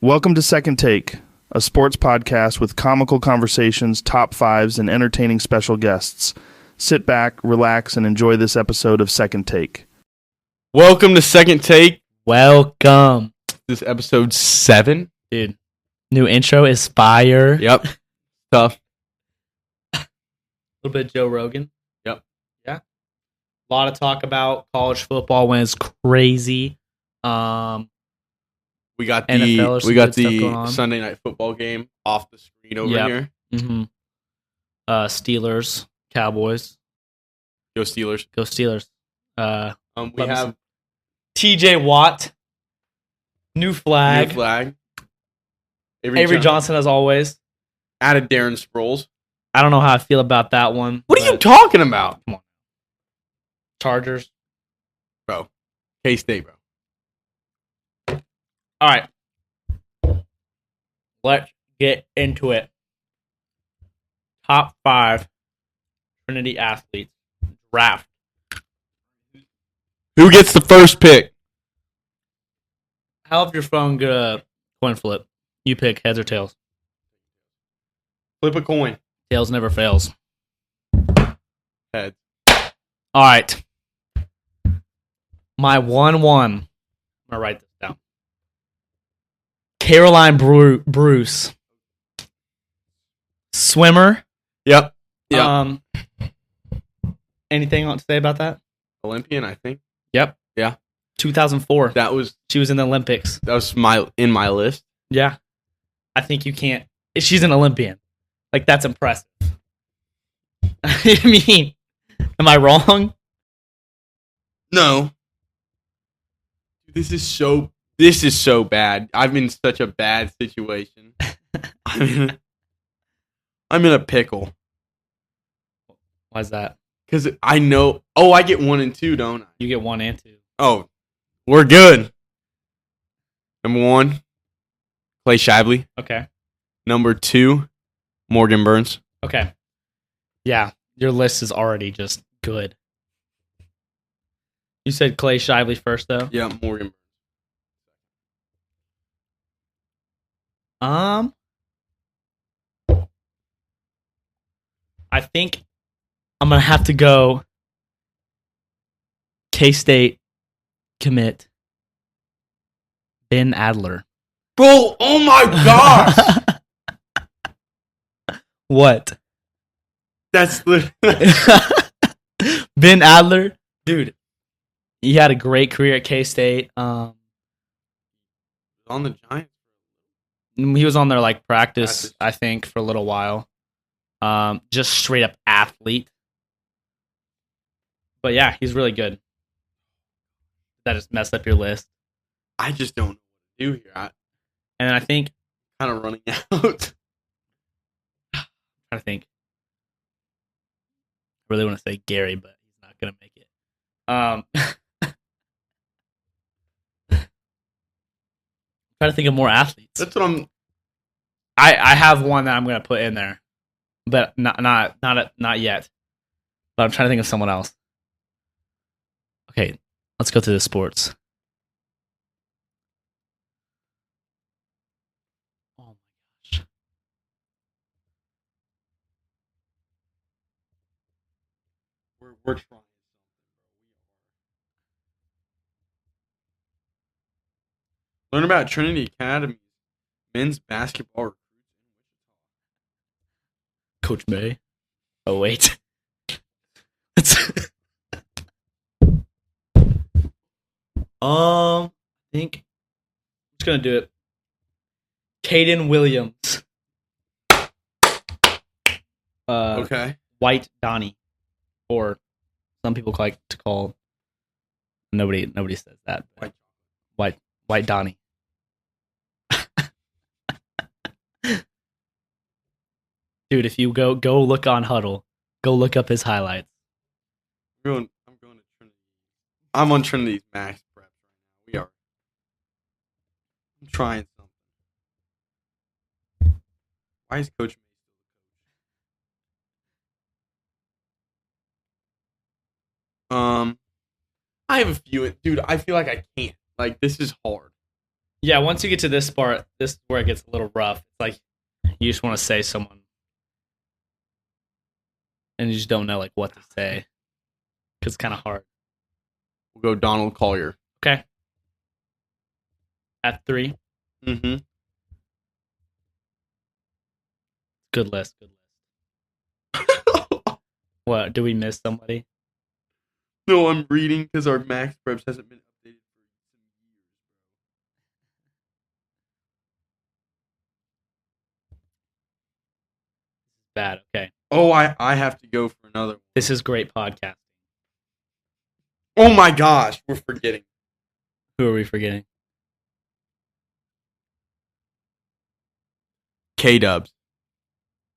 Welcome to Second Take, a sports podcast with comical conversations, top fives, and entertaining special guests. Sit back, relax, and enjoy this episode of Second Take. Welcome to Second Take. Welcome. This is episode 7. Dude, new intro is fire. Yep. Tough. A little bit of Joe Rogan. Yep. Yeah. A lot of talk about college football when it's crazy. We got NFL the Sunday night football game off the screen over here. Mm-hmm. Steelers, Cowboys. Go Steelers. Go Steelers. We have TJ Watt. New flag. Avery Johnson as always. Added Darren Sproles. I don't know how I feel about that one. What are you talking about? Come on. Chargers. Bro. K-State, bro. All right. Let's get into it. Top 5 Trinity athletes. Draft. Who gets the first pick? How if your phone get a coin flip? You pick heads or tails. Flip a coin. Tails never fails. Heads. All right. My 1-1. I'm going to write this down. Caroline Bruce. Swimmer. Yep. Anything to say about that? Olympian, I think. Yep. Yeah. 2004. She was in the Olympics. That was in my list. Yeah. I think you can't. She's an Olympian. Like, that's impressive. I mean, am I wrong? No. This is so bad. I'm in such a bad situation. I'm in a pickle. Why's that? Because I know. Oh, I get 1 and 2, don't I? You get 1 and 2. Oh, we're good. Number 1, Clay Shively. Okay. Number 2, Morgan Burns. Okay. Yeah, your list is already just good. You said Clay Shively first, though? Yeah, Morgan Burns. I think I'm going to have to go K-State commit Ben Adler. Bro, oh my gosh! What? That's literally... Ben Adler? Dude, he had a great career at K-State. On the Giants. He was on their practice, I think, for a little while. Just straight up athlete. But yeah, he's really good. That just messed up your list. I just don't know what to do here. And I think kind of running out. I think I really want to say Gary, but he's not gonna make it. Trying to think of more athletes. That's what I have one that I'm gonna put in there, but not yet. But I'm trying to think of someone else. Okay, let's go through the sports. Oh my gosh. we're trying. Learn about Trinity Academy men's basketball. Coach May. Oh wait. I think I'm just gonna do it. Caden Williams. Okay. White Donnie, or some people like to call. Nobody says that. White Donnie. Dude, if you go look on Huddle, go look up his highlights. I'm going to Trinity. I'm on Trinity's max prep right now. We are. I'm trying something. Why is Coach I have a few. Dude, I feel like I can't. This is hard. Yeah, once you get to this part, this is where it gets a little rough. It's like you just want to say someone, and you just don't know like what to say because it's kind of hard. We'll go Donald Collier. Okay. At 3. Mm-hmm. Good list. What? Do we miss somebody? No, I'm reading because our max preps hasn't been updated for some years, Bad. Okay. bro. Oh, I have to go for another one. This is great podcast. Oh my gosh, we're forgetting. Who are we forgetting? K-Dubs.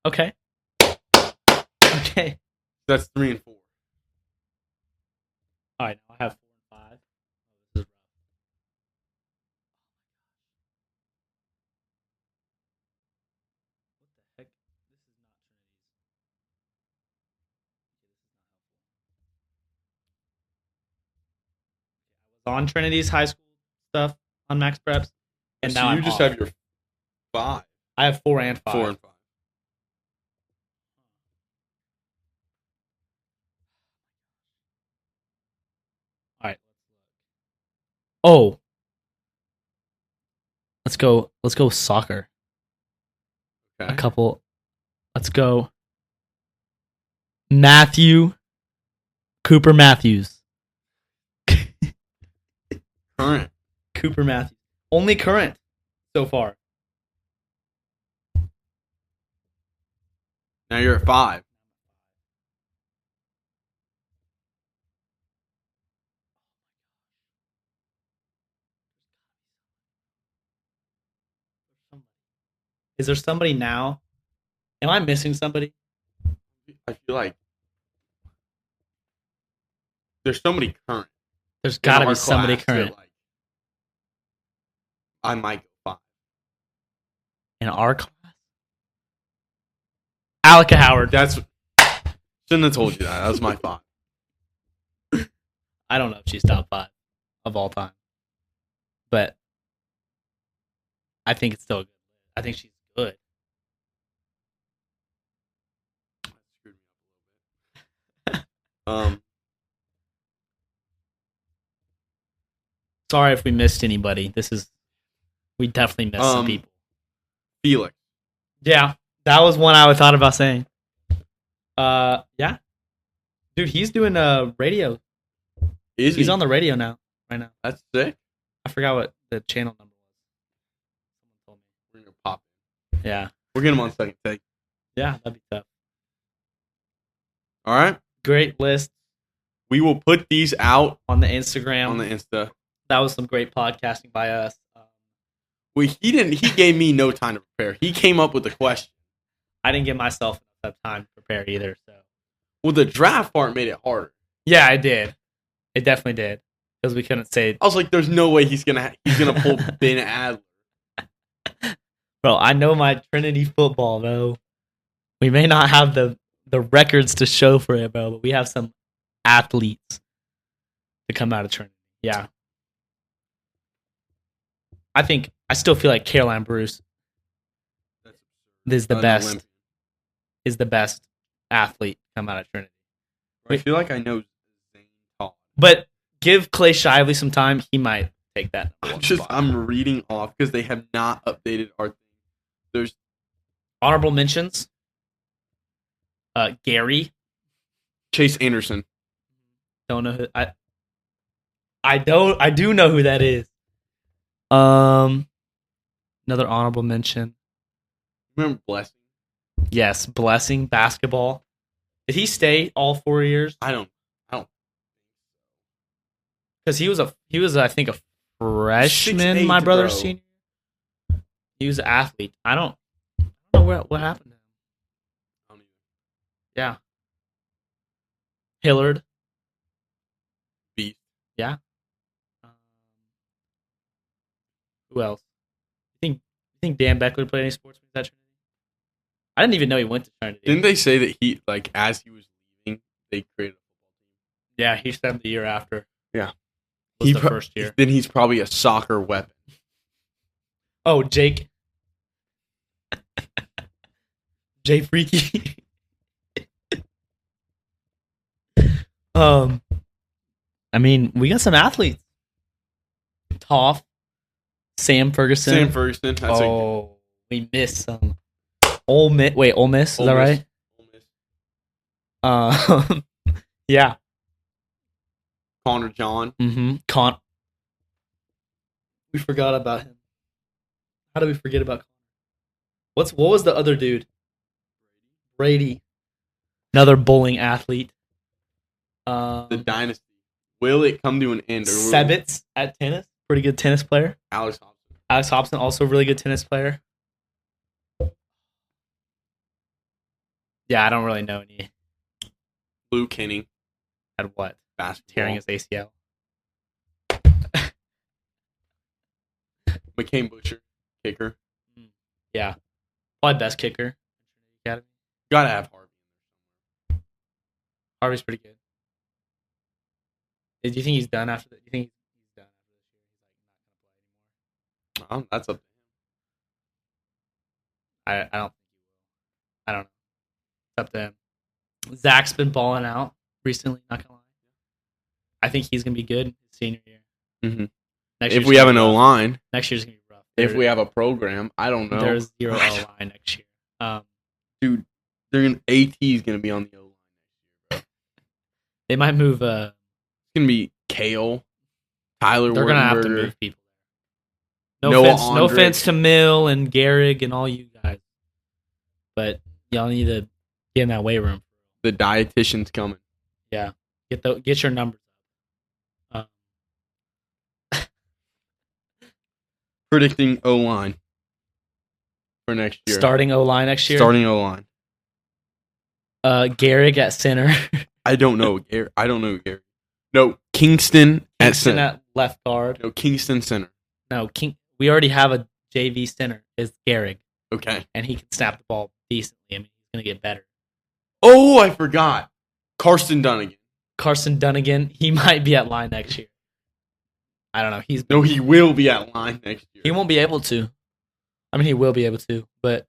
Okay. Okay. That's 3 and 4. All right. Now I have 4 and 5. This is rough. What the heck? This is not Trinity's. I was on Trinity's high school stuff on Max Preps, and So now you I'm just off. have your 5. I have 4 and 5. 4 and 5. All right. Oh. Let's go. Let's go soccer. Okay. A couple. Let's go. Matthew. Cooper Matthews. Current. Cooper Matthews. Only current so far. Now you're at 5. Is there somebody now? Am I missing somebody? I feel like there's somebody current. There's got to in our be somebody class that, current like, I might go 5. in our class. Alika Howard. That's shouldn't have told you that. That was my thought. I don't know if she's top 5 of all time, but I think it's still good. I think she's good. Screwed me up a little bit. Sorry if we missed anybody. We definitely missed some people. Felix. Yeah, that was one I thought about saying. Yeah, dude, he's doing radio. He's on the radio now, right now. That's sick. I forgot what the channel number was. Someone told me. We're gonna pop. Yeah, We're getting him on second take. yeah, that'd be tough. All right. Great list We will put these out on the Instagram. on the Insta. That was some great podcasting by us. Well, he didn't. He gave me no time to prepare. He came up with the question. I didn't give myself enough time to prepare either. So Well, the draft part made it harder. yeah, I did. It definitely did because we couldn't say. I was like, "There's no way he's gonna pull Ben Adler." Bro, I know my Trinity football, bro. We may not have the records to show for it, bro, but we have some athletes to come out of Trinity. Yeah. I still feel like Caroline Bruce is the best. Olympian. Is the best athlete come out of Trinity. I feel like I know Zane Todd. But give Clay Shively some time, he might take that. I'm reading off because they have not updated our thing. There's honorable mentions. Gary. Chase Anderson. Don't know who I do know who that is. Another honorable mention. Remember Blessing? Yes, Blessing basketball. Did he stay all 4 years? I don't. Because he was I think a freshman. 6'8", my brother's bro. senior. He was an athlete. I don't know what happened to him. I don't even. Yeah. Hillard. Beast. Yeah. Who else? You think Dan Beckler played any sports at Trinity? I didn't even know he went to Trinity. Didn't they say that he, like, as he was leaving, they created a football team? Yeah, he spent the year after. Yeah. Was the first year. Then he's probably a soccer weapon. Oh, Jake. Jay Freaky. I mean, we got some athletes. Toff, Sam Ferguson. Sam Ferguson. That's we missed some. Ole Miss. Wait, Ole Miss? Is that right? Ole Miss. Yeah. Connor John. Mm-hmm. We forgot about him. How did we forget about Connor? What was the other dude? Brady. Another bowling athlete. The dynasty. Will it come to an end? Sebitz at tennis. Pretty good tennis player. Alex Hobson. Alex Hobson, also a really good tennis player. Yeah, I don't really know any. Lou Kenny. Had what? Basketball. Tearing his ACL. McCain Butcher. Kicker. Yeah. Probably best kicker. Gotta have Harvey. Harvey's pretty good. Do you think he's done after that? Do you think he's done after this year? He's like not going to play anymore? That's up to him. I don't think he will. I don't know. It's up to him. Zach's been balling out recently, not gonna lie. I think he's gonna be good his senior year. Mm-hmm. If we have an O-line. Next year's gonna be rough. If we have a program, I don't know. There's zero O-line next year. Dude, AT is gonna be on the O-line next year, bro. They might move. It's gonna be Kale, Tyler. They're gonna have to move people. No Noah offense, no offense to Mill and Gehrig and all you guys, but y'all need to get in that weight room. The dietitian's coming. Yeah, get your numbers up. Predicting O-line for next year. Starting O-line next year. Starting O-line. Gehrig at center. I don't know Gehrig. No, Kingston at center. At left guard. No, Kingston center. No, we already have a JV center. Is Gehrig. Okay. And he can snap the ball decently. I mean, he's gonna get better. Oh, I forgot. Carson Dunnigan. He might be at line next year. I don't know. He will be at line next year. He won't be able to. I mean, he will be able to, but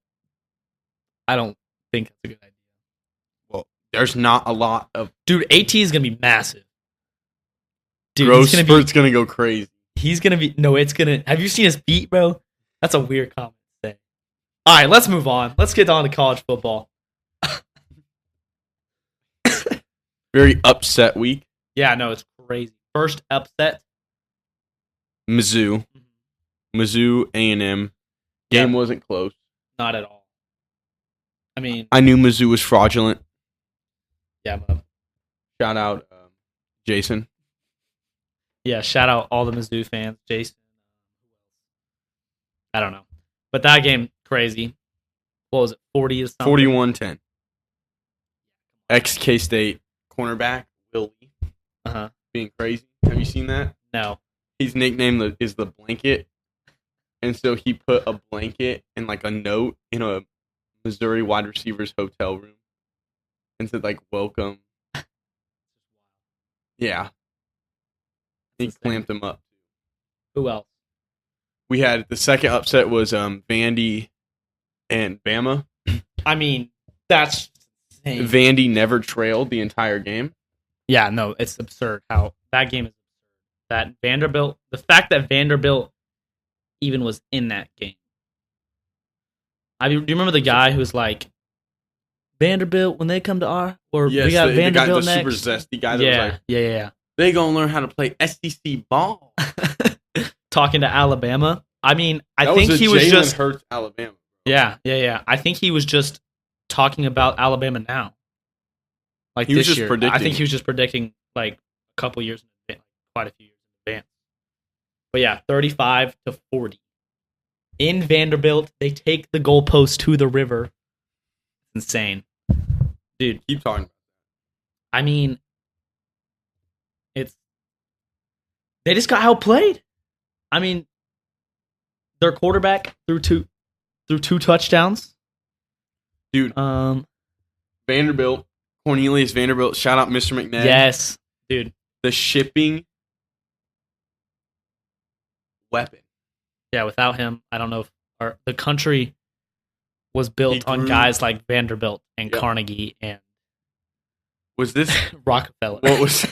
I don't think that's a good idea. Well, there's not a lot of... Dude, AT is going to be massive. Dude, Growth spurt's going to go crazy. He's going to be... No, it's going to... Have you seen his feet, bro? That's a weird comment to say. All right, let's move on. Let's get on to college football. Very upset week. Yeah, no, it's crazy. First upset. Mizzou, A&M. Game wasn't close. Not at all. I mean... I knew Mizzou was fraudulent. Yeah, man. Shout out Jason. Yeah, shout out all the Mizzou fans. Jason. I don't know. But that game, crazy. What was it, 40 or something? 41-10. Ex-K-State cornerback, Willie. Being crazy. Have you seen that? No. His nickname is the Blanket. And so he put a blanket and like a note in a Missouri wide receiver's hotel room and said like, welcome. Yeah. He clamped him up. Who else? We had the second upset was Vandy and Bama. I mean, that's insane. Vandy never trailed the entire game. Yeah, no, it's absurd how that game is absurd. That Vanderbilt, the fact that Vanderbilt even was in that game. Do you remember the guy who's like, Vanderbilt, when they come to our, or yes, we got Vanderbilt the next? super zesty guy that yeah, was like, yeah. They gonna learn how to play SEC ball. Talking to Alabama. I mean, I that think he was Jalen just Hurts Alabama. Yeah. I think he was just talking about Alabama now. Like he this was just year. predicting. I think he was just predicting like a couple years in advance, quite a few years in advance. But yeah, 35-40. In Vanderbilt, they take the goalpost to the river. It's insane. Dude. Keep talking. I mean, they just got outplayed. I mean, their quarterback threw two touchdowns. Dude. Vanderbilt, Cornelius Vanderbilt, shout out Mr. McNabb. Yes, dude. The shipping weapon. Yeah, without him, I don't know if the country was built on grew- guys like Vanderbilt and Yep. Carnegie and Was this Rockefeller. what was?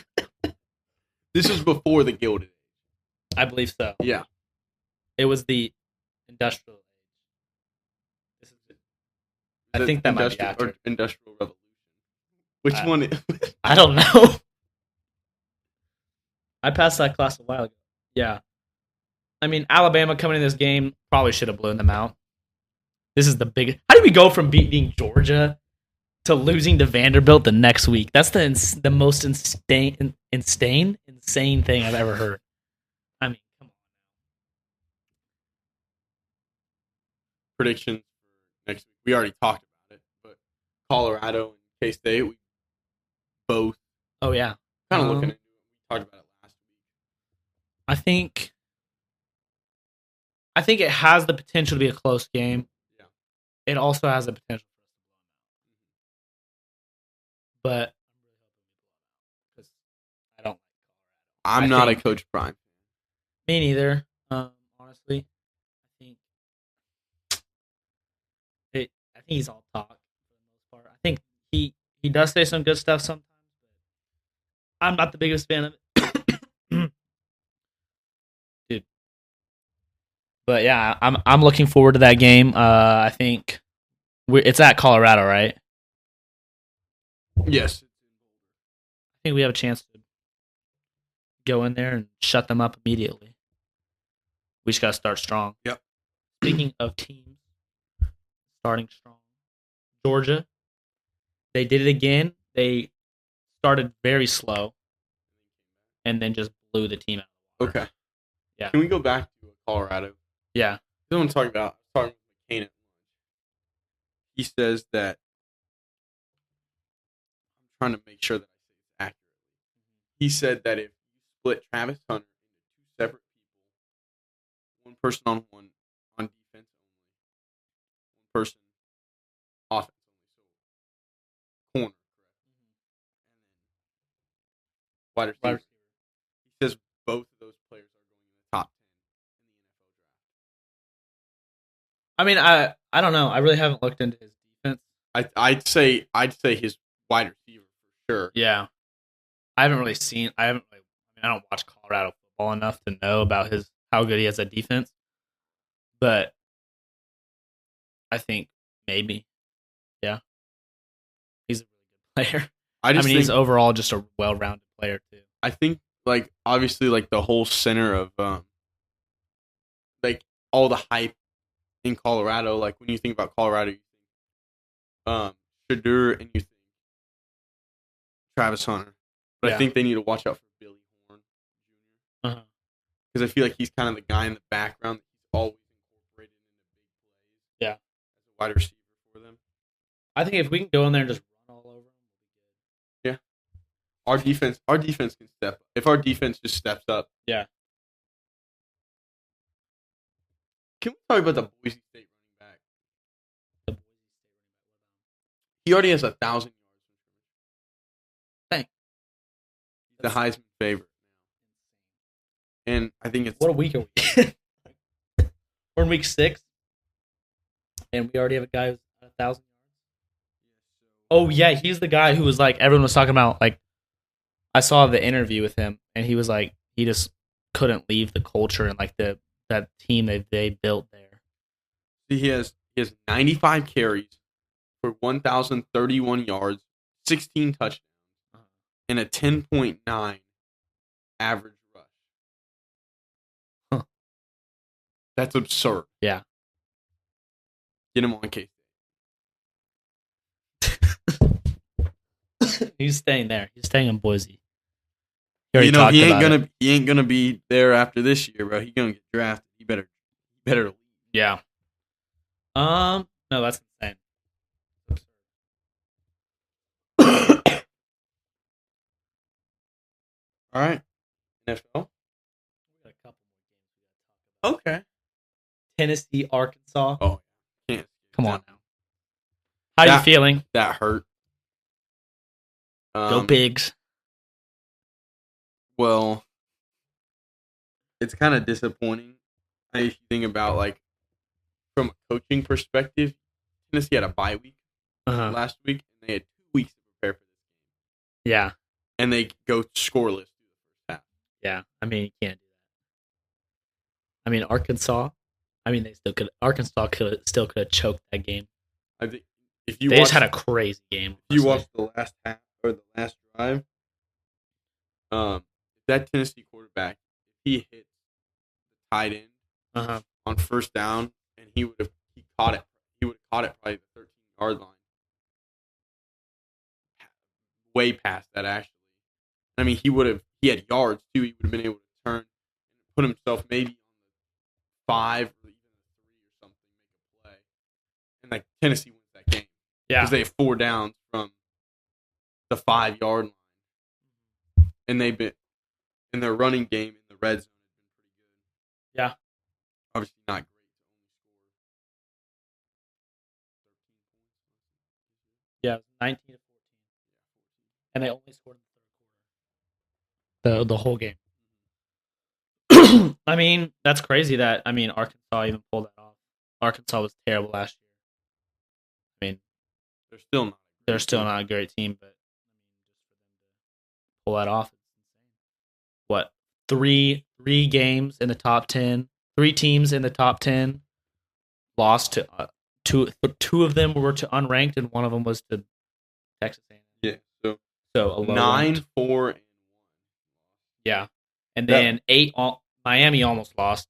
This was before the Gilded Age. I believe so. Yeah. It was the industrial age. This is I The think that might be industrial accurate. or Industrial Revolution. Which I- one? I don't know. I passed that class a while ago. Yeah. I mean, Alabama coming in this game probably should have blown them out. This is the big. How do we go from beating Georgia to losing to Vanderbilt the next week? That's the most insane thing I've ever heard. I mean, come on. Predictions for next week. We already talked about it, but Colorado and K-State, we both Oh yeah. kind of looking at it. We talked about it last week. I think it has the potential to be a close game. Yeah. It also has the potential but because I don't. I'm I not think- a Coach Prime. Me neither. Honestly, I think he's all talk for the most part. I think he does say some good stuff sometimes, but I'm not the biggest fan of it. Dude. But yeah, I'm looking forward to that game. I think it's at Colorado, right? Yes. I think we have a chance to go in there and shut them up immediately. We just got to start strong. Yep. Speaking of teams starting strong, Georgia, they did it again. They started very slow and then just blew the team out. Okay. Yeah. Can we go back to Colorado? Yeah. I want to talk about talking with McCain at lunch. He says that I'm trying to make sure that I say this accurately. He said that if you split Travis Hunter into two separate people, one person on defense only, one person offense only, so corner, correct, and then wide receiver. He says both of those players are going in the top 10 in the NFL draft. I mean, I don't know. I really haven't looked into his defense. I'd say his wide receiver for sure. Yeah. I don't watch Colorado football enough to know about how good he has at defense. But I think maybe. Yeah. He's a really good player. I mean, think he's overall just a well-rounded player too. I think like obviously like the whole center of like all the hype in Colorado, like when you think about Colorado, you think Shadur and you think Travis Hunter. But Yeah. I think they need to watch out for Billy Horn Jr. Uh-huh. Because I feel like he's kind of the guy in the background that he's always incorporated into big plays. Yeah. As a wide receiver for them. I think if we can go in there and just run all over him, Yeah. Our defense can step up. If our defense just steps up. Yeah. Can we talk about the Boise State running back? The Boise He already has 1,000 yards. Dang. He's the Heisman favorite now. And I think it's What a week are we? We're in week 6, and we already have a guy who's 1,000 yards. Oh yeah, he's the guy who was like everyone was talking about. Like, I saw the interview with him, and he was like he just couldn't leave the culture and like that team that they built there. he has 95 carries for 1,031 yards, 16 touchdowns, and a 10.9 average rush. Huh. That's absurd. Yeah. Get him on case. He's staying there. He's staying in Boise. He You know already he talked about it. ain't gonna be there after this year, bro. He gonna get drafted. He better leave. Yeah. No, that's insane. All right. NFL. Okay. Tennessee, Arkansas. Oh, can't. Come on now. How are you That- feeling? That hurt. Go Pigs. Well, it's kind of disappointing if you think about like from a coaching perspective, Tennessee had a bye week last week, and they had 2 weeks to prepare for this game. Yeah. And they go scoreless through the first half. Yeah. I mean, you can't do that. I mean, Arkansas. I mean, Arkansas could have choked that game. I think if they just had a crazy game. If you watch the last half or the last drive, that Tennessee quarterback, if he hit the tight end on first down, and he would have caught it probably the 13-yard line, way past that actually. I mean, he had yards too. He would have been able to turn and put himself maybe on the 5 or even the 3 or something, make a play, and like Tennessee wins that game. Yeah, because they have 4 downs from the 5-yard line, and they've been in their running game in the red zone has been pretty good. Yeah, obviously not great to only score 13 points. Yeah, 19 to 14, and they only scored in the third quarter. The whole game. I mean, that's crazy that Arkansas even pulled that off. Arkansas was terrible last year. I mean, they're still not a great team, but pull that off, it's insane. What, three games in the top 10? 3 teams in the top 10 lost to two of them were to unranked, and one of them was to Texas A&M. Yeah, so a 9-4-1. Yeah, and then 8. Miami almost lost.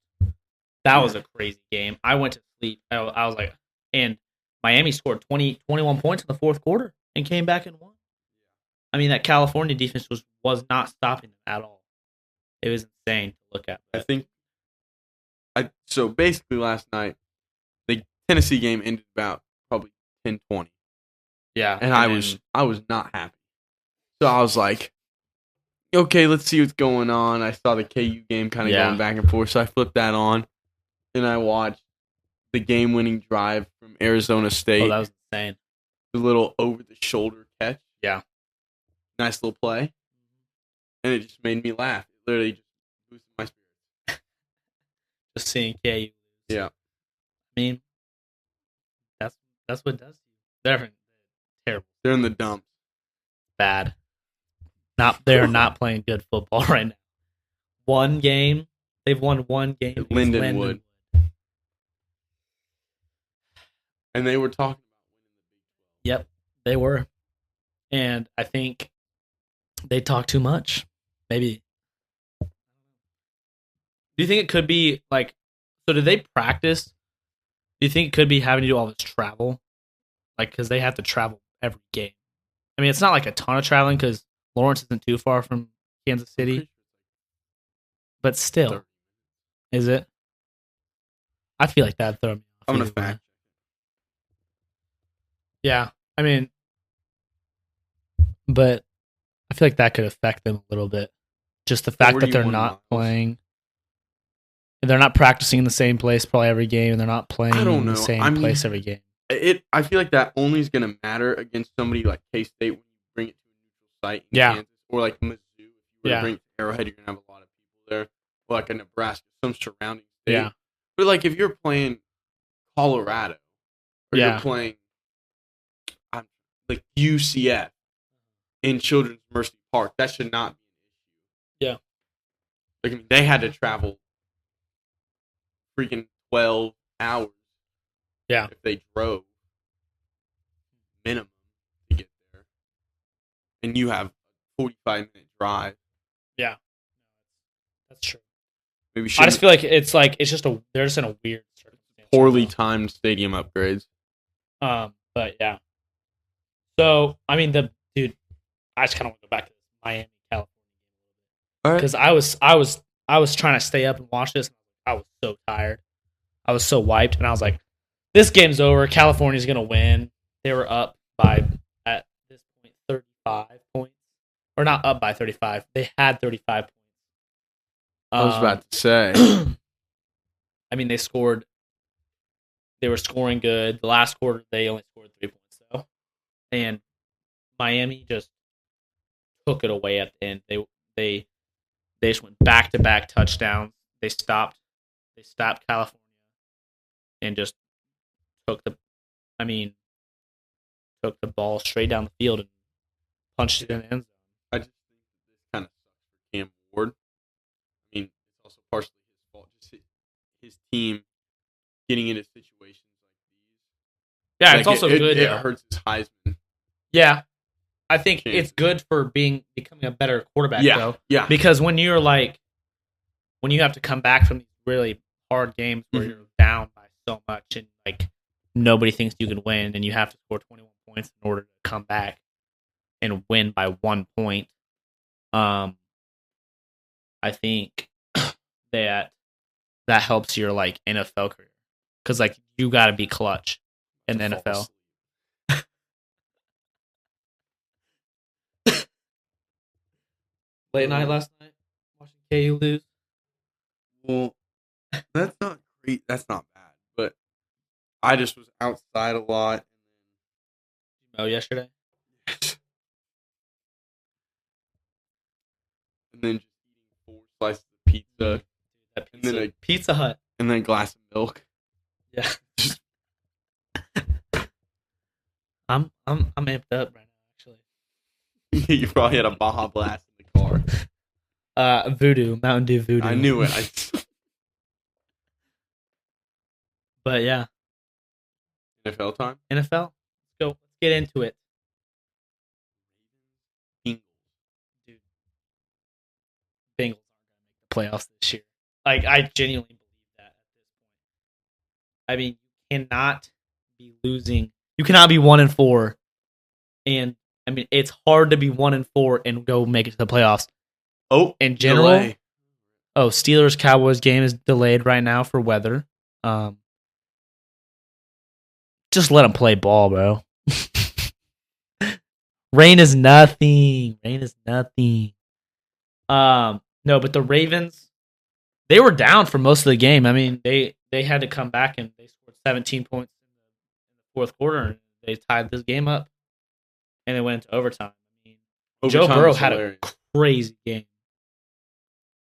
That was a crazy game. I went to sleep. I was like, and Miami scored 21 points in the fourth quarter and came back and won. I mean, that California defense was not stopping them at all. It was insane to look at. So basically last night, the Tennessee game ended about probably 10-20. Yeah. And I was not happy. So I was like, okay, let's see what's going on. I saw the KU game kind of going back and forth, so I flipped that on, and I watched the game-winning drive from Arizona State. Oh, that was insane. The little over-the-shoulder catch. Yeah. Nice little play. And it just made me laugh. It literally just boosted my spirits. Just seeing KU. Yeah. I mean, that's what it does. They're terrible. They're in the dumps. Bad. They're not playing good football right now. One game. They've won one game. At Lindenwood. And they were talking about winning the Big 12. Yep, they were. And I think they talk too much. Maybe. Do you think it could be like, so did they practice? Do you think it could be having to do all this travel? Like, because they have to travel every game. I mean, it's not like a ton of traveling because Lawrence isn't too far from Kansas City. But still. Is it? I feel like that'd throw me off. I'm going to fact. Yeah, I mean, but I feel like that could affect them a little bit. Just the fact that they're not playing. They're not practicing in the same place probably every game, and they're not playing in the same place every game. I feel like that only is going to matter against somebody like K-State when you bring it to a neutral site in Kansas, or like Mizzou. If you were to bring it to Arrowhead, you're going to have a lot of people there. Or like a Nebraska, some surrounding state. Yeah. But like if you're playing Colorado, or you're playing like UCF in Children's Mercy Park, that should not be an issue. Yeah. Like, I mean, they had to travel freaking 12 hours. Yeah. If they drove minimum to get there. And you have a 45-minute drive. Yeah. That's true. Maybe I just feel like they're just in a weird circumstance. Poorly timed stadium upgrades. But yeah. So, I mean, I just kind of want to go back to this Miami, California game because I was trying to stay up and watch this. I was so tired. I was so wiped, and I was like, "This game's over. California's gonna win." They were up by at this point 35 points, or not up by 35. They had 35 points. I was about to say. I mean, they were scoring good. The last quarter, they only scored 3 points, though. And Miami just took it away at the end. They just went back-to-back touchdowns. They stopped they stopped California and just took the ball straight down the field and punched it in the end zone. I just think this kind of sucks for Cam Ward. I mean, it's also partially his fault. Just his team getting into situations like these. Yeah, Like, it's also good. It hurts his Heisman. Yeah, I think chances. it's good for becoming a better quarterback, though. Yeah. Because when you have to come back from these really hard games where you're down by so much and like nobody thinks you can win, and you have to score 21 points in order to come back and win by 1 point. I think that helps your like NFL career because like you got to be clutch in the NFL. Late night last night, watching KU lose. Well, that's not great. That's not bad. But I just was outside a lot. Oh, yesterday. And then just eating 4 slices of pizza. That And then Pizza Hut. And then a glass of milk. Yeah. I'm amped up right now, actually. You probably had a Baja Blast in the car. Mountain Dew Voodoo. I knew it. But yeah. NFL time? NFL. Let's go. Let's get into it. Bengals. Dude. Bengals aren't going to make the playoffs this year. Like, I genuinely believe that at this point. I mean, you cannot be losing. You cannot be 1-4. And, I mean, it's hard to be 1-4 and go make it to the playoffs. Oh, in general. delay. Oh, Steelers-Cowboys game is delayed right now for weather. Just let them play ball, bro. Rain is nothing. No, but the Ravens, they were down for most of the game. I mean, they had to come back and they scored 17 points in the fourth quarter and they tied this game up and it went into overtime. I mean, Joe Burrow had a crazy game.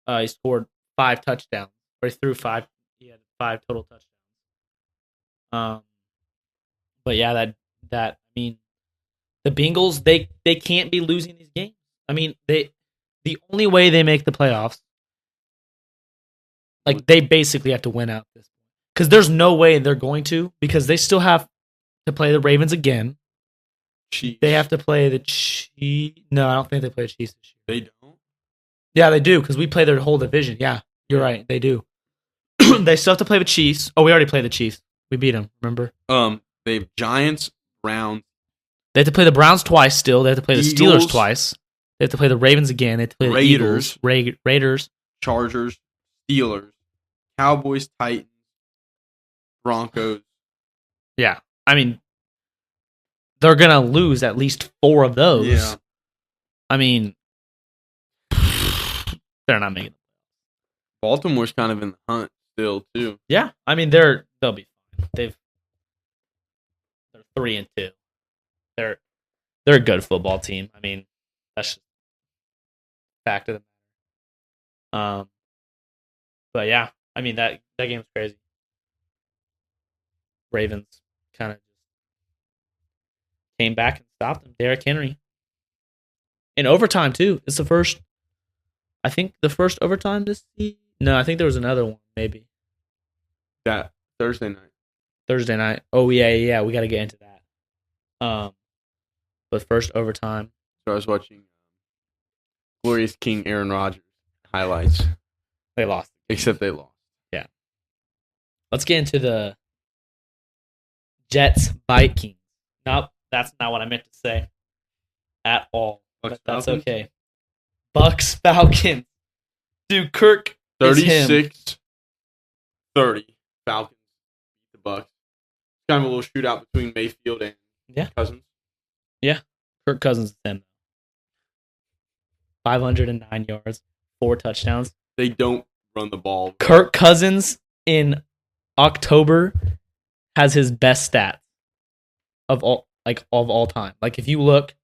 He scored 5 touchdowns, or he threw 5. He had 5 total touchdowns. But yeah, that I mean, the Bengals they can't be losing these games. I mean, the only way they make the playoffs, like they basically have to win out this point because there's no way they're going to because they still have to play the Ravens again. Chiefs. They have to play the Chiefs. No, I don't think they play the Chiefs this year. They don't? Yeah, they do because we play their whole division. Yeah, you're right. They do. They still have to play the Chiefs. Oh, we already played the Chiefs. We beat them. Remember? They have Giants, Browns. They have to play the Browns twice. Still, they have to play the Eagles, Steelers twice. They have to play the Ravens again. They have to play the Raiders. Eagles, Raiders, Chargers, Steelers, Cowboys, Titans, Broncos. Yeah, I mean, they're gonna lose at least 4 of those. Yeah. I mean, they're not making it. Baltimore's kind of in the hunt still too. Yeah, I mean they'll be fine. They're 3-2. They're a good football team. I mean, that's just fact of the matter. But yeah, I mean that game's crazy. Ravens kind of just came back and stopped them. Derrick Henry in overtime too. It's the first overtime this season. No, I think there was another one maybe. That Thursday night. Oh yeah, we got to get into that. But first overtime. So I was watching Glorious King Aaron Rodgers highlights. They lost. Except they lost. Yeah. Let's get into the Jets Vikings. Nope, that's not what I meant to say at all. Bucks, but that's Falcons? okay. Bucks Falcons. Dude, Kirk 36-30. Falcons beat the Bucks. Kind of a little shootout between Mayfield and Cousins. Yeah. Kirk Cousins is him. 509 yards, 4 touchdowns. They don't run the ball. Kirk Cousins in October has his best stats of all time. Like if you look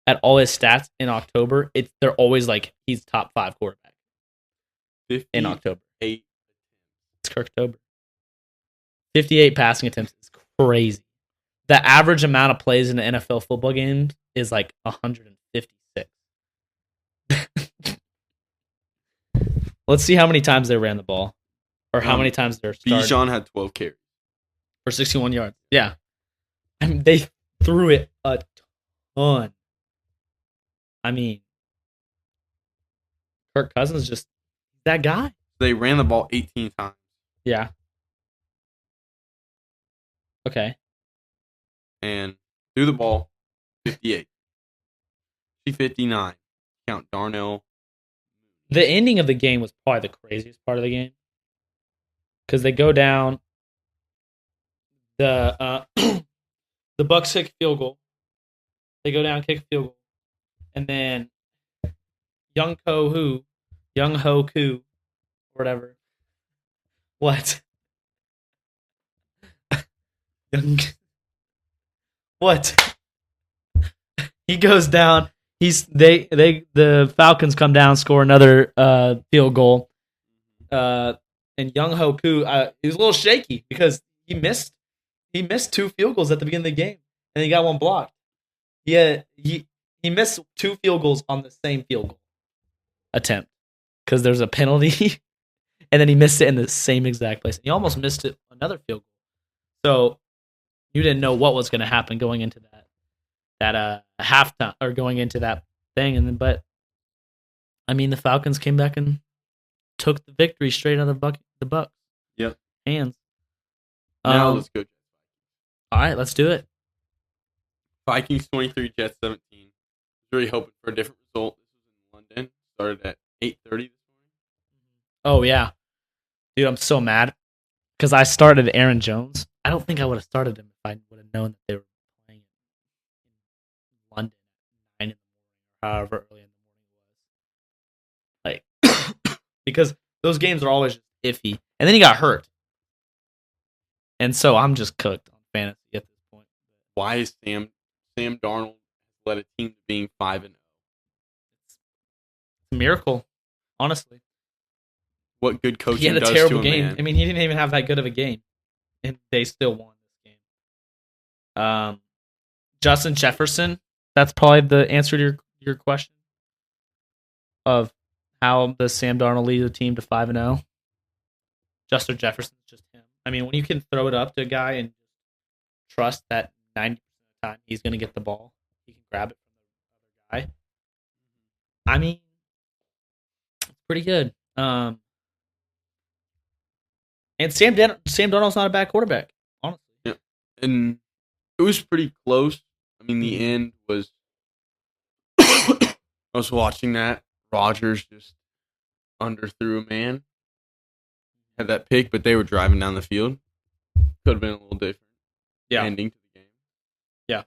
at all his stats in October, they're always like he's top 5 quarterback in October. It's Kirktober. 58 passing attempts is crazy. The average amount of plays in an NFL football game is like 156. Let's see how many times they ran the ball. Or how many times they're starting. Bijan had 12 carries. For 61 yards. Yeah. I mean, they threw it a ton. I mean, Kirk Cousins is just that guy. They ran the ball 18 times. Yeah. Okay. And threw the ball 58. 59. Count Darnell. The ending of the game was probably the craziest part of the game. Because they go down. The the Bucks kick a field goal. They go down, kick a field goal. And then Young Ho Koo, whatever. What? What? He goes down. The Falcons come down, score another field goal. And Young Ho Koo, he was a little shaky because he missed 2 field goals at the beginning of the game, and he got one blocked. Yeah, he missed 2 field goals on the same field goal attempt because there's a penalty, and then he missed it in the same exact place. He almost missed it another field goal. So you didn't know what was going to happen going into that halftime or going into that thing, and then but I mean the Falcons came back and took the victory straight out of the Bucks. Yep. Hands. Now let's go. All right, let's do it. Vikings 23, Jets 17. Really hoping for a different result. This was in London. Started at 8:30 this morning. Oh yeah, dude, I'm so mad because I started Aaron Jones. I don't think I would have started him if I would have known that they were playing in London at 9 in the morning, or however early in the morning it was. Like, because those games are always just iffy, and then he got hurt, and so I'm just cooked on fantasy at this point. Why is Sam Darnold led a team to being 5-0? It's a miracle, honestly. What good coaching He had a does terrible to a game. man. I mean, he didn't even have that good of a game, and they still won this game. Justin Jefferson. That's probably the answer to your question of how does Sam Darnold lead the team to 5-0. Justin Jefferson's just him. I mean, when you can throw it up to a guy and trust that 90% of the time he's going to get the ball, he can grab it from the other guy. I mean, it's pretty good. And Sam Darnold's not a bad quarterback, honestly. Yeah. And it was pretty close. I mean, the end was... I was watching that. Rodgers just underthrew a man. Had that pick, but they were driving down the field. Could have been a little different. Ending to the game. Yeah.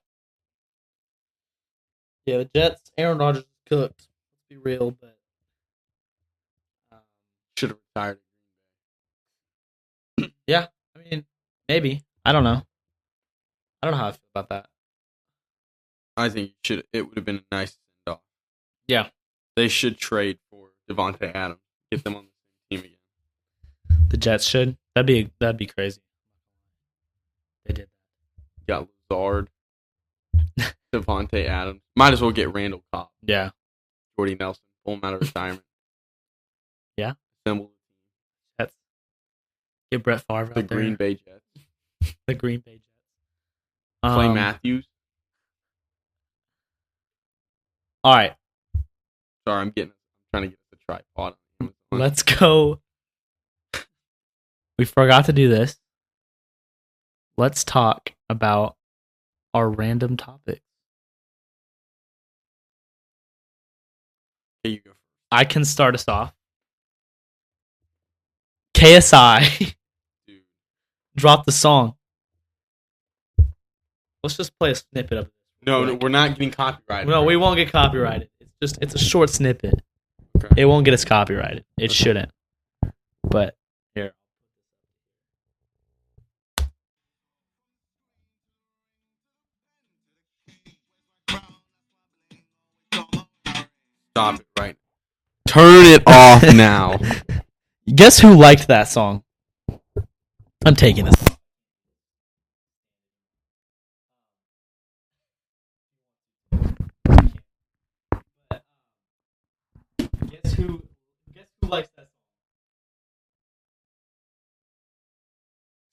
Yeah, the Jets, Aaron Rodgers is cooked. Let's be real, but... should have retired. Yeah, I mean, maybe. I don't know. I don't know how I feel about that. I think it would have been a nice send-off. Yeah. They should trade for Devontae Adams. Get them on the same team again. The Jets should. That'd be crazy. They did that. Got Lazard. Devontae Adams. Might as well get Randall Cobb. Yeah. Jordy Nelson. Full amount of retirement. Yeah. Assemble Jets. Get Brett Favre out the there. Green Bay Jets. The Green Bay Jets. Clay Matthews. All right. Sorry, I'm trying to get the tripod. Let's go. We forgot to do this. Let's talk about our random topics. Here you go. I can start us off. KSI Dude. dropped the song. Let's just play a snippet of it. No, we're not getting copyrighted. No, we won't get copyrighted. It's a short snippet. Okay. It won't get us copyrighted. It shouldn't. But here. Stop it right now. Turn it off now. Guess who liked that song? I'm taking this. Guess who likes that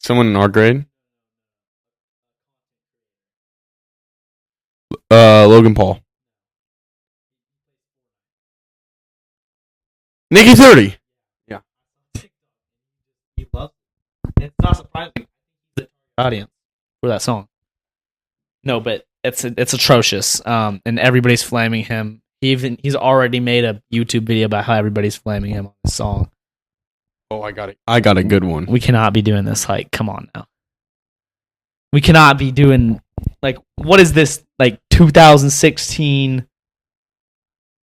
Someone in our grade? Logan Paul. Nikki 30. Yeah. he loves it. It's not surprising. The audience for that song. No, but it's atrocious. And everybody's flaming him. He's already made a YouTube video about how everybody's flaming him on this song. Oh, I got it. I got a good one. We cannot be doing this. Like, come on now. We cannot be doing like, what is this? Like 2016,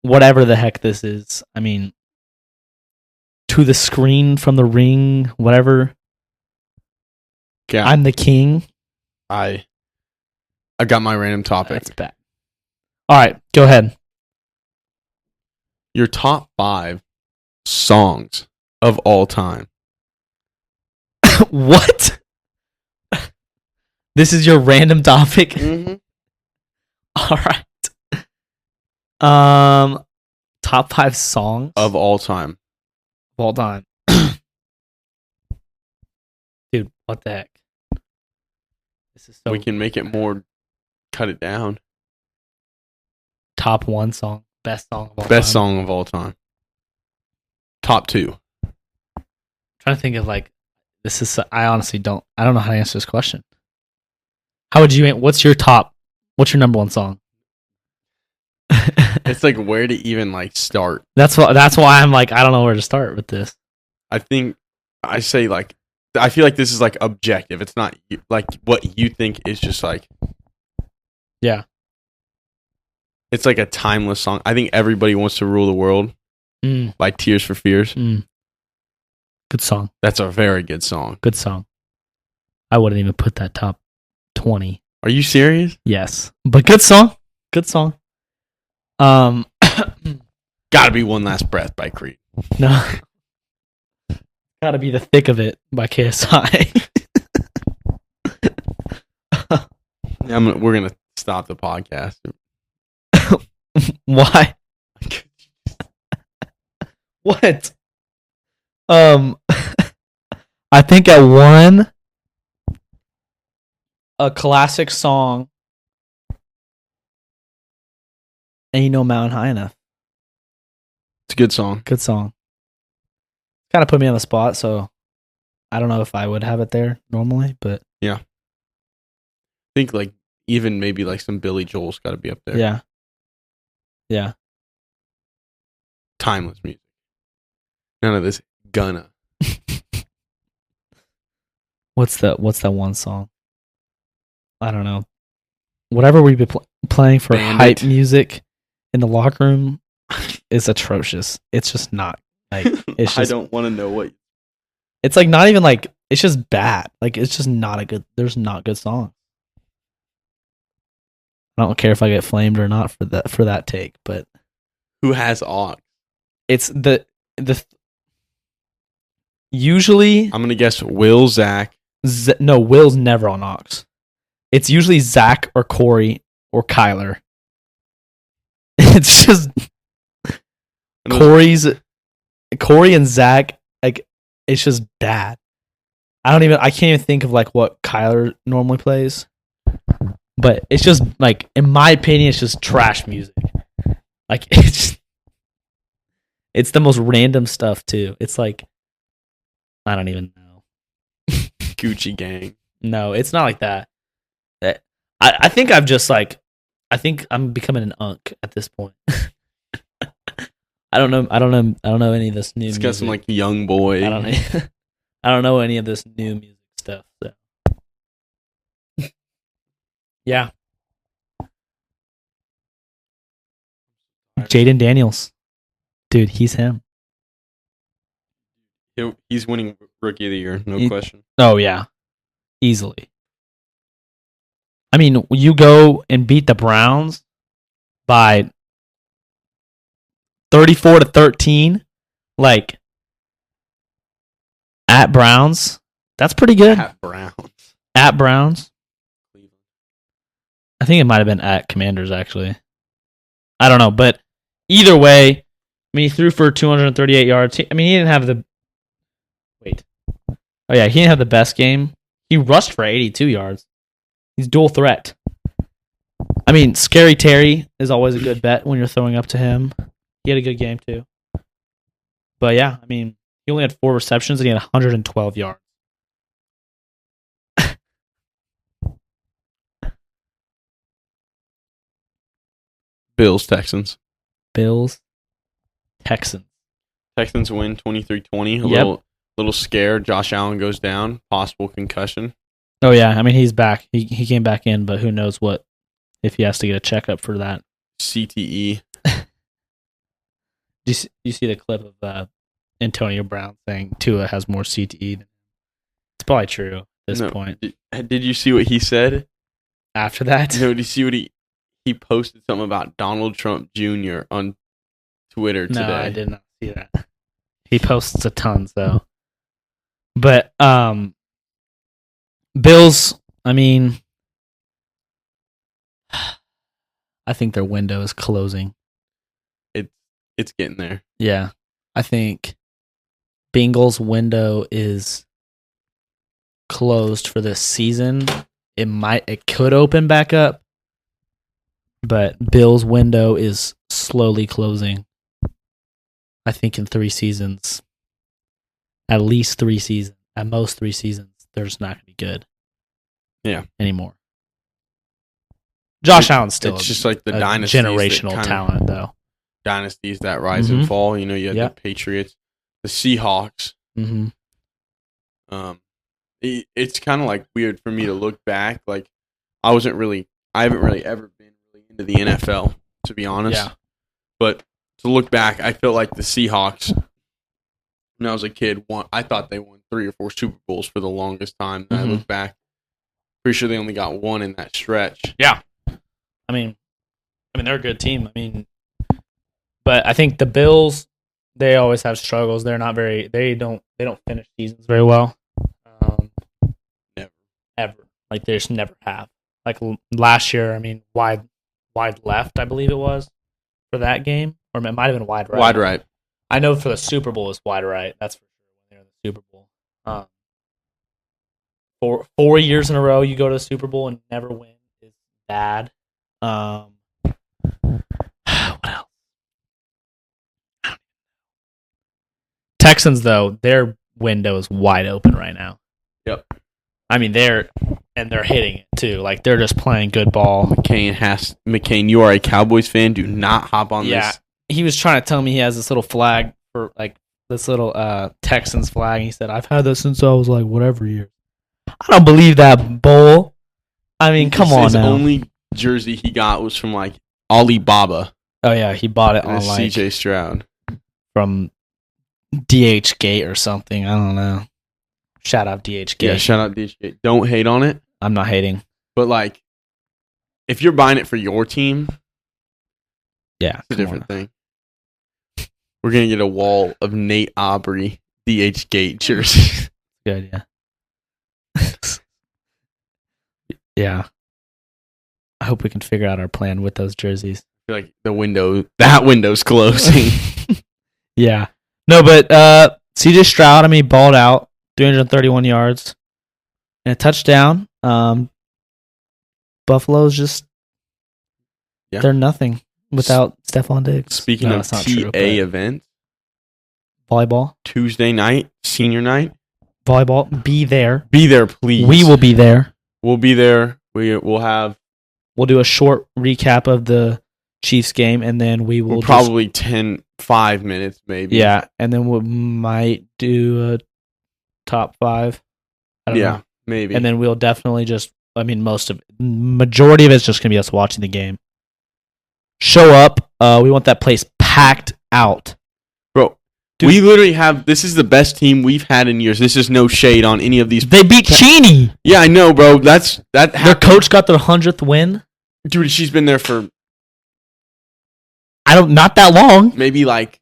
whatever the heck this is. I mean, To the Screen from the Ring, whatever. Yeah. I'm the King. I got my random topic. That's bad. All right, go ahead. Your top 5 songs of all time. What? This is your random topic? Mm-hmm. All right. Top 5 songs Of all time. of all time. Dude, what the heck? This is so We can make it more. Cut it down. top 1 song, best song of all time. Best song of all time. Top 2. Trying to think of like, this is. I honestly don't. I don't know how to answer this question. How would you? What's your number 1 song? It's like where to even like start. That's why I'm like, I don't know where to start with this. I think I say like I feel like this is like objective. It's not like what you think is just like. Yeah. It's like a timeless song. I think Everybody Wants to Rule the World by Tears for Fears. Good song. That's a very good song. Good song. I wouldn't even put that top 20. Are you serious? Yes. But good song. Good song. Gotta be One Last Breath by Creed. No. Gotta be The Thick of It by KSI. We're gonna stop the podcast. Why? What? I think I won a classic song. And you know Mountain High Enough. It's a good song. Good song. Kind of put me on the spot, so I don't know if I would have it there normally, but Yeah. I think like even maybe like some Billy Joel's got to be up there. yeah. Yeah. Timeless music. None of this gonna. What's that one song? I don't know. Whatever we've been playing for Bandit. hype music in the locker room is atrocious. It's just not like it's just, I don't want to know what. it's like not even like it's just bad. Like it's just not a good. There's not good songs. I don't care if I get flamed or not for that take, but Who has aux? it's the usually I'm gonna guess Will, Zach. no, Will's never on Ox. It's usually Zach or Corey or Kyler. It's just Corey and Zach. Like it's just bad. I can't even think of like what Kyler normally plays. But it's just like, in my opinion, it's just trash music. Like it's the most random stuff too. It's like I don't even know. Gucci Gang. No, it's not like that. I think I'm just like, I think I'm becoming an unk at this point. I don't know any of this new. It's music. got some like Young Boy. I don't know any of this new music stuff. So. Yeah. Jaden Daniels. Dude, he's him. He's winning Rookie of the Year, no question. Oh, yeah. Easily. I mean, you go and beat the Browns by 34-13, like, at Browns. That's pretty good. At Browns. At Browns. Cleveland. I think it might have been at Commanders, actually. I don't know, but either way, I mean, he threw for 238 yards. He didn't have the... Wait. Oh, yeah, he didn't have the best game. He rushed for 82 yards. He's dual threat. I mean, Scary Terry is always a good bet when you're throwing up to him. He had a good game, too. But, yeah, I mean, he only had 4 receptions, and he had 112 yards. Bills, Texans. Bills, Texans. Texans win 23-20. A little scared. Josh Allen goes down. Possible concussion. Oh, yeah. I mean, he's back. He came back in, but who knows if he has to get a checkup for that. CTE. Do you see the clip of Antonio Brown saying Tua has more CTE? It's probably true at this point. Did you see what he said? After that? No, did you see what he posted something about Donald Trump Jr. on Twitter today? No, I did not see that. He posts a ton, though. But Bills, I mean, I think their window is closing. It's getting there. Yeah. I think Bengals' window is closed for this season. It could open back up, but Bills' window is slowly closing. I think in 3 seasons, at least 3 seasons, at most 3 seasons, they're just not going to be good. Yeah. Anymore. Josh Allen's still it's just like the generational talent, though. Dynasties that rise and fall. You know, you had the Patriots, the Seahawks. Mm-hmm. It's kind of like weird for me to look back. Like, I haven't really ever been really into the NFL, to be honest. Yeah. But to look back, I feel like the Seahawks, when I was a kid, I thought they won 3 or 4 Super Bowls for the longest time. And I look back, pretty sure they only got 1 in that stretch. Yeah. I mean, they're a good team. But I think the Bills, they always have struggles. They're not very. They don't finish seasons very well. Never. Ever. Like they just never have. Like last year, wide left, I believe it was for that game, or it might have been wide right. Wide right. I know for the Super Bowl it's wide right. That's for sure when they're in the Super Bowl. 4 years in a row, you go to the Super Bowl and never win is bad. What else? Texans, though, their window is wide open right now. Yep. They're hitting it too. Like they're just playing good ball. McCain, you are a Cowboys fan. Do not hop on this. Yeah, he was trying to tell me he has this little flag for like this little Texans flag. And he said, "I've had this since I was like whatever year." I don't believe that, Bull. Come on his now. Only jersey he got was from like Alibaba. Oh yeah, he bought it on like CJ Stroud from DH Gate or something. I don't know. Shout out DH Gate. Yeah, shout out DH Gate. Don't hate on it. I'm not hating. But like, if you're buying it for your team, yeah, it's a different thing. We're gonna get a wall of Nate Aubrey DH Gate jerseys. Good, yeah. Yeah. I hope we can figure out our plan with those jerseys. I feel like that window's closing. Yeah. No, but CJ Stroud, balled out, 331 yards and a touchdown. Buffalo's just they're nothing without Stephon Diggs. Speaking of TA events, volleyball Tuesday night, senior night. Volleyball, be there. Be there, please. We will be there. We'll be there. We'll do a short recap of the Chiefs game, and then we'll probably 5 minutes maybe. Yeah, and then we might do a top 5. I don't know. Maybe. And then we'll definitely majority of it's just gonna be us watching the game. Show up. We want that place packed out. Bro, dude, we literally this is the best team we've had in years. This is no shade on any of these. They beat Cheney. Yeah, I know, bro. Their coach got their 100th win. Dude, she's been there for not that long. Maybe like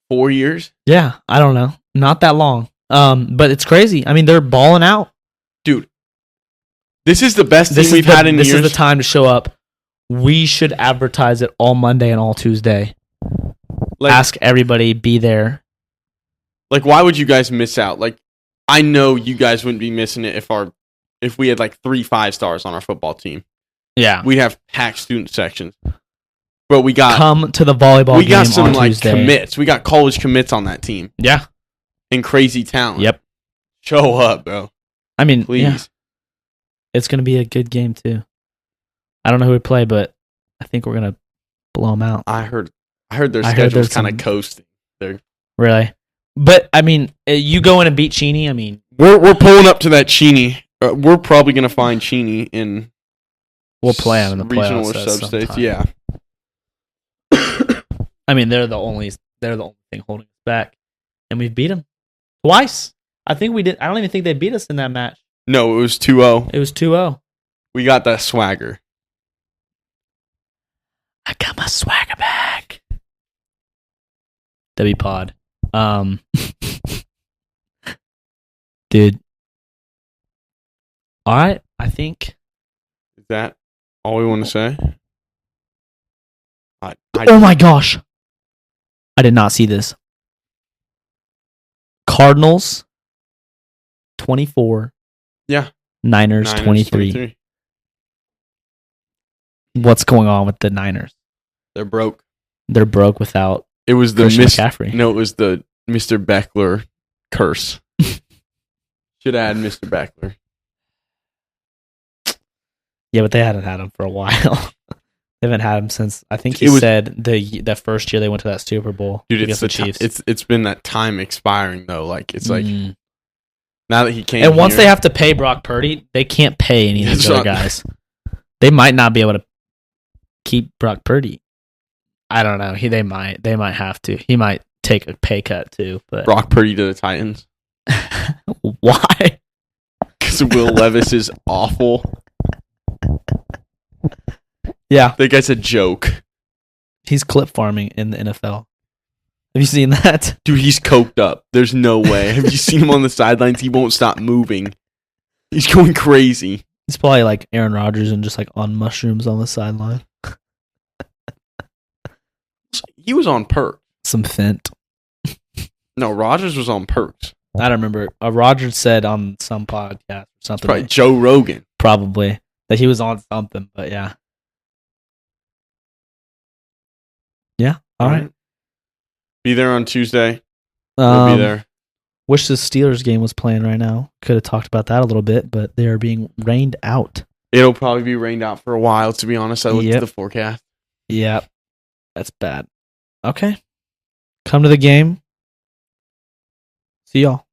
4 years. Yeah, I don't know. Not that long. But it's crazy. I mean, they're balling out. Dude, this is the best thing we've had in years. This is the time to show up. We should advertise it all Monday and all Tuesday. Ask everybody, be there. Like, why would you guys miss out? Like, I know you guys wouldn't be missing it if we had like 3 5-stars on our football team. Yeah, we have packed student sections. But we got come to the volleyball. We got some on like Tuesday. commits. We got college commits on that team. Yeah, and crazy talent. Yep, show up, bro. I mean, please. Yeah. It's gonna be a good game too. I don't know who we play, but I think we're gonna blow them out. I heard their schedule's kind of coasting. Really, but I mean, you go in and beat Cheney. I mean, we're pulling up to that Cheney. We're probably gonna find Cheney in. We'll play them in the regional playoffs or sub-states. Yeah. I mean, they're the only thing holding us back, and we've beat them twice. I think we did. I don't even think they beat us in that match. No, it was 2-0. It was 2-0. We got that swagger. I got my swagger back. W Pod. Dude. All right, I think. Is that all we want to say? Oh my gosh. I did not see this. Cardinals 24. Yeah. Niners 23. What's going on with the Niners? They're broke. They're broke without it was the McCaffrey. No, it was the Mr. Beckler curse. Should add Mr. Beckler. Yeah, but they hadn't had him for a while. They haven't had him since I think he said the first year they went to that Super Bowl. Dude, it's the Chiefs. It's been that time expiring though. Like it's like now that he came. And once they have to pay Brock Purdy, they can't pay any of these other guys. They might not be able to keep Brock Purdy. I don't know. They might have to. He might take a pay cut too. But Brock Purdy to the Titans. Why? Because Will Levis is awful. Yeah. That guy's a joke. He's clip farming in the NFL. Have you seen that? Dude, he's coked up. There's no way. Have you seen him on the sidelines? He won't stop moving. He's going crazy. He's probably like Aaron Rodgers and just like on mushrooms on the sideline. He was on perks. Some Fent. No, Rodgers was on perks. I don't remember. Rodgers said on some podcast or something. It's probably Joe Rogan. Probably. That he was on something, but yeah. Yeah. All right. Be there on Tuesday. We'll be there. Wish the Steelers game was playing right now. Could have talked about that a little bit, but they are being rained out. It'll probably be rained out for a while, to be honest. I looked at the forecast. Yep. That's bad. Okay. Come to the game. See y'all.